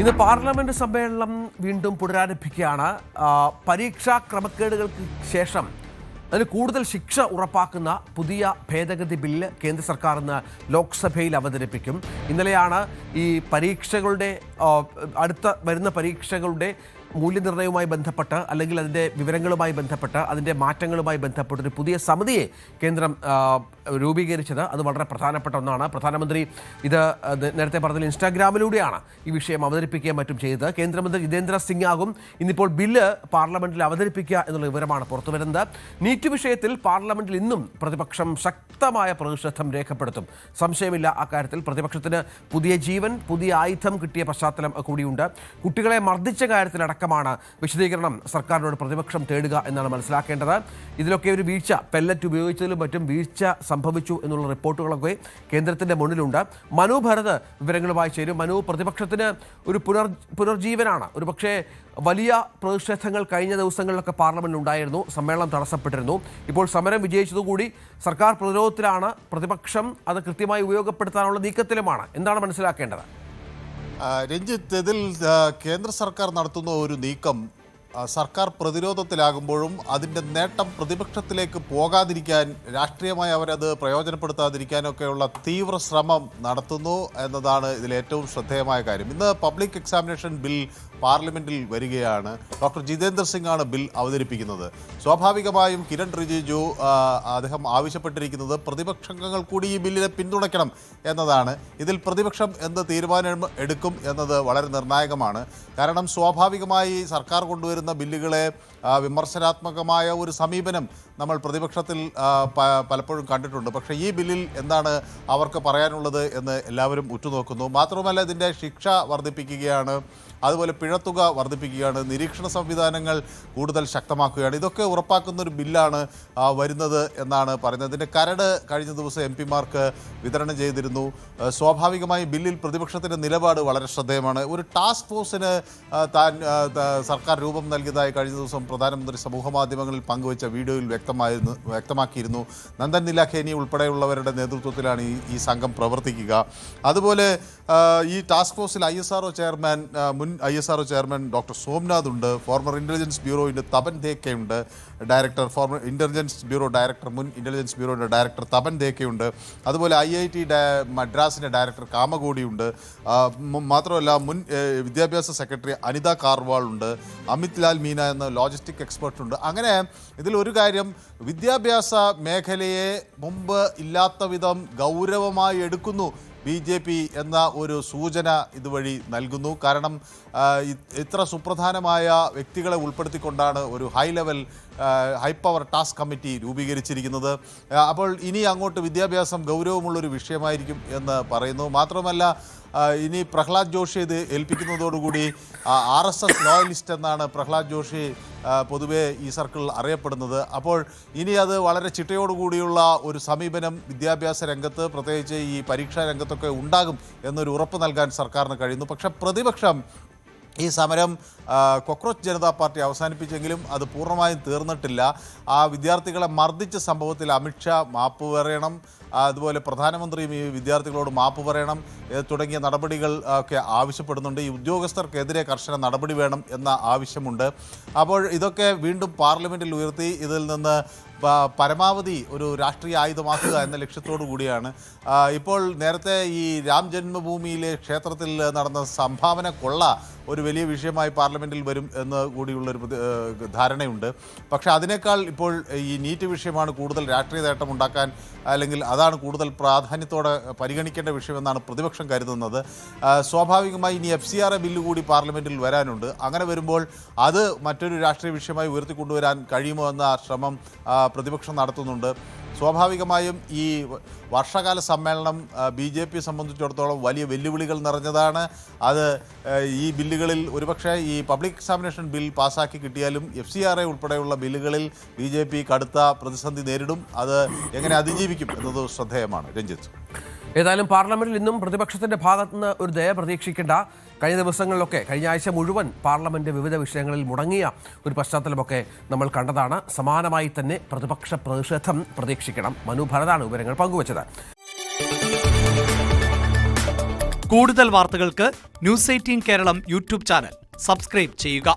ഇന്ന് പാർലമെന്റ് സമ്മേളനം വീണ്ടും പുനരാരംഭിക്കുകയാണ്. പരീക്ഷാ ക്രമക്കേടുകൾക്ക് ശേഷം അതിന് കൂടുതൽ ശിക്ഷ ഉറപ്പാക്കുന്ന പുതിയ ഭേദഗതി ബില്ല് കേന്ദ്ര സർക്കാർ ഇന്ന് ലോക്സഭയിൽ അവതരിപ്പിക്കും. ഇന്നലെയാണ് ഈ പരീക്ഷകളുടെ അടുത്ത വരുന്ന പരീക്ഷകളുടെ മൂല്യനിർണ്ണയവുമായി ബന്ധപ്പെട്ട് അല്ലെങ്കിൽ അതിൻ്റെ വിവരങ്ങളുമായി ബന്ധപ്പെട്ട് അതിൻ്റെ മാറ്റങ്ങളുമായി ബന്ധപ്പെട്ടൊരു പുതിയ സമിതിയെ കേന്ദ്രം രൂപീകരിച്ചത്. അത് വളരെ പ്രധാനപ്പെട്ട ഒന്നാണ്. പ്രധാനമന്ത്രി ഇത് നേരത്തെ പറഞ്ഞ ഇൻസ്റ്റാഗ്രാമിലൂടെയാണ് ഈ വിഷയം അവതരിപ്പിക്കുകയും മറ്റും ചെയ്തത്. കേന്ദ്രമന്ത്രി ജിതേന്ദ്ര സിംഗ് ആകും ഇന്നിപ്പോൾ ബില്ല് പാർലമെന്റിൽ അവതരിപ്പിക്കുക എന്നുള്ള വിവരമാണ് പുറത്തുവരുന്നത്. നീറ്റ് വിഷയത്തിൽ പാർലമെന്റിൽ ഇന്നും പ്രതിപക്ഷം ശക്തമായ പ്രതിഷേധം രേഖപ്പെടുത്തും. സംശയമില്ല അക്കാര്യത്തിൽ. പ്രതിപക്ഷത്തിന് പുതിയ ജീവൻ, പുതിയ ആയുധം കിട്ടിയ പശ്ചാത്തലം കൂടിയുണ്ട്. കുട്ടികളെ മർദ്ദിച്ച കാര്യത്തിലടക്കമാണ് വിശദീകരണം സർക്കാരിനോട് പ്രതിപക്ഷം തേടുക എന്നാണ് മനസ്സിലാക്കേണ്ടത്. ഇതിലൊക്കെ ഒരു വീഴ്ച, പെല്ലറ്റ് ഉപയോഗിച്ചതിലും മറ്റും വീഴ്ച സംഭവിച്ചു എന്നുള്ള റിപ്പോർട്ടുകളൊക്കെ കേന്ദ്രത്തിന്റെ മുന്നിലുണ്ട്. മനു ഭരത് വിവരങ്ങളുമായി ചേരും. മനു, പ്രതിപക്ഷത്തിന് ഒരു പുനർജീവനാണ്. ഒരു പക്ഷേ വലിയ പ്രതിഷേധങ്ങൾ കഴിഞ്ഞ ദിവസങ്ങളിലൊക്കെ പാർലമെന്റിൽ ഉണ്ടായിരുന്നു. സമ്മേളനം തടസ്സപ്പെട്ടിരുന്നു. ഇപ്പോൾ സമരം വിജയിച്ചതുകൂടി സർക്കാർ പ്രതിരോധത്തിലാണ്. പ്രതിപക്ഷം അത് കൃത്യമായി ഉപയോഗപ്പെടുത്താനുള്ള നീക്കത്തിലുമാണ്. എന്താണ് മനസ്സിലാക്കേണ്ടത്? രഞ്ജിത്ത്, ഇതിൽ കേന്ദ്ര സർക്കാർ നടത്തുന്ന ഒരു നീക്കം സർക്കാർ പ്രതിരോധത്തിലാകുമ്പോഴും അതിൻ്റെ നേട്ടം പ്രതിപക്ഷത്തിലേക്ക് പോകാതിരിക്കാൻ, രാഷ്ട്രീയമായി അവരത് പ്രയോജനപ്പെടുത്താതിരിക്കാനൊക്കെയുള്ള തീവ്ര ശ്രമം നടത്തുന്നു എന്നതാണ് ഇതിൽ ഏറ്റവും ശ്രദ്ധേയമായ കാര്യം. ഇന്ന് പബ്ലിക് എക്സാമിനേഷൻ ബിൽ പാർലമെന്റിൽ വരികയാണ്. ഡോക്ടർ ജിതേന്ദ്ര സിംഗ് ആണ് ബിൽ അവതരിപ്പിക്കുന്നത്. സ്വാഭാവികമായും കിരൺ റിജിജു അദ്ദേഹം ആവശ്യപ്പെട്ടിരിക്കുന്നത് പ്രതിപക്ഷങ്ങൾ കൂടി ഈ ബില്ലിനെ പിന്തുണയ്ക്കണം എന്നതാണ്. ഇതിൽ പ്രതിപക്ഷം എന്ത് തീരുമാനം എടുക്കും എന്നത് വളരെ നിർണായകമാണ്. കാരണം സ്വാഭാവികമായി സർക്കാർ കൊണ്ടുവരുന്ന ബില്ലുകളെ വിമർശനാത്മകമായ ഒരു സമീപനം നമ്മൾ പ്രതിപക്ഷത്തിൽ പലപ്പോഴും കണ്ടിട്ടുണ്ട്. പക്ഷേ ഈ ബില്ലിൽ എന്താണ് അവർക്ക് പറയാനുള്ളത് എന്ന് എല്ലാവരും ഉറ്റുനോക്കുന്നു. മാത്രമല്ല, ഇതിൻ്റെ ശിക്ഷ വർദ്ധിപ്പിക്കുകയാണ്, അതുപോലെ പിഴത്തുക വർദ്ധിപ്പിക്കുകയാണ്, നിരീക്ഷണ സംവിധാനങ്ങൾ കൂടുതൽ ശക്തമാക്കുകയാണ്. ഇതൊക്കെ ഉറപ്പാക്കുന്ന ഒരു ബില്ലാണ് വരുന്നത് എന്നാണ് പറയുന്നത്. ഇതിൻ്റെ കരട് കഴിഞ്ഞ ദിവസം എം പിമാർക്ക് വിതരണം ചെയ്തിരുന്നു. സ്വാഭാവികമായി ബില്ലിൽ പ്രതിപക്ഷത്തിൻ്റെ നിലപാട് വളരെ ശ്രദ്ധേയമാണ്. ഒരു ടാസ്ക് ഫോഴ്സിന് സർക്കാർ രൂപം നൽകിയതായി കഴിഞ്ഞ ദിവസം പ്രധാനമന്ത്രി സമൂഹമാധ്യമങ്ങളിൽ പങ്കുവച്ച വീഡിയോയിൽ വ്യക്തമാക്കിയിരുന്നു. നന്ദൻ നിലാഖേനി ഉൾപ്പെടെയുള്ളവരുടെ നേതൃത്വത്തിലാണ് ഈ സംഘം പ്രവർത്തിക്കുക. അതുപോലെ ഈ ടാസ്ക് ഫോഴ്സിൽ മുൻ ISRO ചെയർമാൻ ഡോക്ടർ സോംനാഥ് ഉണ്ട്. ഫോർമർ ഇൻ്റലിജൻസ് ബ്യൂറോയിൻ്റെ തപൻ ദേക്കയുണ്ട്, director, former intelligence bureau director, മുൻ ഇൻ്റലിജൻസ് ബ്യൂറോയുടെ ഡയറക്ടർ തപൻ ദേക്കയുണ്ട്. അതുപോലെ IIT മദ്രാസിൻ്റെ ഡയറക്ടർ കാമകോടിയുണ്ട്. മാത്രമല്ല, മുൻ വിദ്യാഭ്യാസ സെക്രട്ടറി അനിത കാർവാൾ ഉണ്ട്. അമിത് ലാൽ മീന എന്ന ലോജിസ്റ്റിക് എക്സ്പെർട്ട് ഉണ്ട്. അങ്ങനെ ഇതിലൊരു കാര്യം, വിദ്യാഭ്യാസ മേഖലയെ മുമ്പ് ഇല്ലാത്ത വിധം ഗൗരവമായി എടുക്കുന്നു BJP എന്ന ഒരു സൂചന ഇതുവഴി നൽകുന്നു. കാരണം ഇത്ര സുപ്രധാനമായ വ്യക്തികളെ ഉൾപ്പെടുത്തിക്കൊണ്ടാണ് ഒരു ഹൈ പവർ ടാസ്ക് കമ്മിറ്റി രൂപീകരിച്ചിരിക്കുന്നത്. അപ്പോൾ ഇനി അങ്ങോട്ട് വിദ്യാഭ്യാസം ഗൗരവമുള്ളൊരു വിഷയമായിരിക്കും എന്ന് പറയുന്നു. മാത്രമല്ല, ഇനി പ്രഹ്ലാദ് ജോഷി ഇത് ഏൽപ്പിക്കുന്നതോടുകൂടി RSS ലോയലിസ്റ്റ് എന്നാണ് പ്രഹ്ലാദ് ജോഷി പൊതുവെ ഈ സർക്കിളിൽ അറിയപ്പെടുന്നത്. അപ്പോൾ ഇനി അത് വളരെ ചിട്ടയോടുകൂടിയുള്ള ഒരു സമീപനം വിദ്യാഭ്യാസ രംഗത്ത്, പ്രത്യേകിച്ച് ഈ പരീക്ഷാ രംഗത്തൊക്കെ ഉണ്ടാകും എന്നൊരു ഉറപ്പ് നൽകാൻ സർക്കാരിന് കഴിയുന്നു. പക്ഷേ പ്രതിപക്ഷം ഈ സമരം കോക്രോച്ച് ജനതാ പാർട്ടി അവസാനിപ്പിച്ചെങ്കിലും അത് പൂർണ്ണമായും തീർന്നിട്ടില്ല. ആ വിദ്യാർത്ഥികളെ മർദ്ദിച്ച സംഭവത്തിൽ അമിത്ഷാ മാപ്പ് പറയണം, അതുപോലെ പ്രധാനമന്ത്രിയും ഈ വിദ്യാർത്ഥികളോട് മാപ്പ് പറയണം തുടങ്ങിയ നടപടികൾ ഒക്കെ ആവശ്യപ്പെടുന്നുണ്ട്. ഈ ഉദ്യോഗസ്ഥർക്കെതിരെ കർശന നടപടി വേണം എന്ന ആവശ്യമുണ്ട്. അപ്പോൾ ഇതൊക്കെ വീണ്ടും പാർലമെൻറ്റിൽ ഉയർത്തി ഇതിൽ നിന്ന് പരമാവധി ഒരു രാഷ്ട്രീയ ആയുധമാക്കുക എന്ന ലക്ഷ്യത്തോടു കൂടിയാണ്. ഇപ്പോൾ നേരത്തെ ഈ രാം ജന്മഭൂമിയിലെ ക്ഷേത്രത്തിൽ നടന്ന സംഭാവന കൊള്ള ഒരു വലിയ വിഷയമായി പാർലമെൻറ്റിൽ വരും എന്ന് കൂടിയുള്ളൊരു ധാരണയുണ്ട്. പക്ഷേ അതിനേക്കാൾ ഇപ്പോൾ ഈ നീറ്റ് വിഷയമാണ് കൂടുതൽ രാഷ്ട്രീയ നേട്ടമുണ്ടാക്കാൻ, അല്ലെങ്കിൽ അതാണ് കൂടുതൽ പ്രാധാന്യത്തോടെ പരിഗണിക്കേണ്ട വിഷയമെന്നാണ് പ്രതിപക്ഷം കരുതുന്നത്. സ്വാഭാവികമായി ഇനി FCRA ബില്ല് കൂടി പാർലമെൻറ്റിൽ വരാനുണ്ട്. അങ്ങനെ വരുമ്പോൾ അത് മറ്റൊരു രാഷ്ട്രീയ വിഷയമായി ഉയർത്തിക്കൊണ്ടുവരാൻ കഴിയുമോ എന്ന ശ്രമം പ്രതിപക്ഷം നടത്തുന്നുണ്ട്. സ്വാഭാവികമായും ഈ വർഷകാല സമ്മേളനം BJP സംബന്ധിച്ചിടത്തോളം വലിയ വെല്ലുവിളികൾ നിറഞ്ഞതാണ്. അത് ഈ ബില്ലുകളിൽ ഒരുപക്ഷെ ഈ പബ്ലിക് എക്സാമിനേഷൻ ബിൽ പാസ്സാക്കി കിട്ടിയാലും FCRA ഉൾപ്പെടെയുള്ള ബില്ലുകളിൽ BJP കടുത്ത പ്രതിസന്ധി നേരിടും. അത് എങ്ങനെ അതിജീവിക്കും എന്നത് ശ്രദ്ധേയമാണ്. രഞ്ജിത്ത്, ഏതായാലും പാർലമെന്റിൽ ഇന്നും പ്രതിപക്ഷത്തിന്റെ ഭാഗത്തുനിന്ന് ഒരു ദയ പ്രതീക്ഷിക്കേണ്ട. കഴിഞ്ഞ ദിവസങ്ങളിലൊക്കെ, കഴിഞ്ഞ ആഴ്ച മുഴുവൻ പാർലമെന്റ് വിവിധ വിഷയങ്ങളിൽ മുടങ്ങിയ ഒരു പശ്ചാത്തലമൊക്കെ നമ്മൾ കണ്ടതാണ്. സമാനമായി തന്നെ പ്രതിപക്ഷ പ്രതിഷേധം പ്രതീക്ഷിക്കണം. മനു ഭരതാണ് വിവരങ്ങൾ പങ്കുവച്ചത്. കൂടുതൽ വാർത്തകൾക്ക് news 18 Keralam YouTube channel subscribe ചെയ്യുക.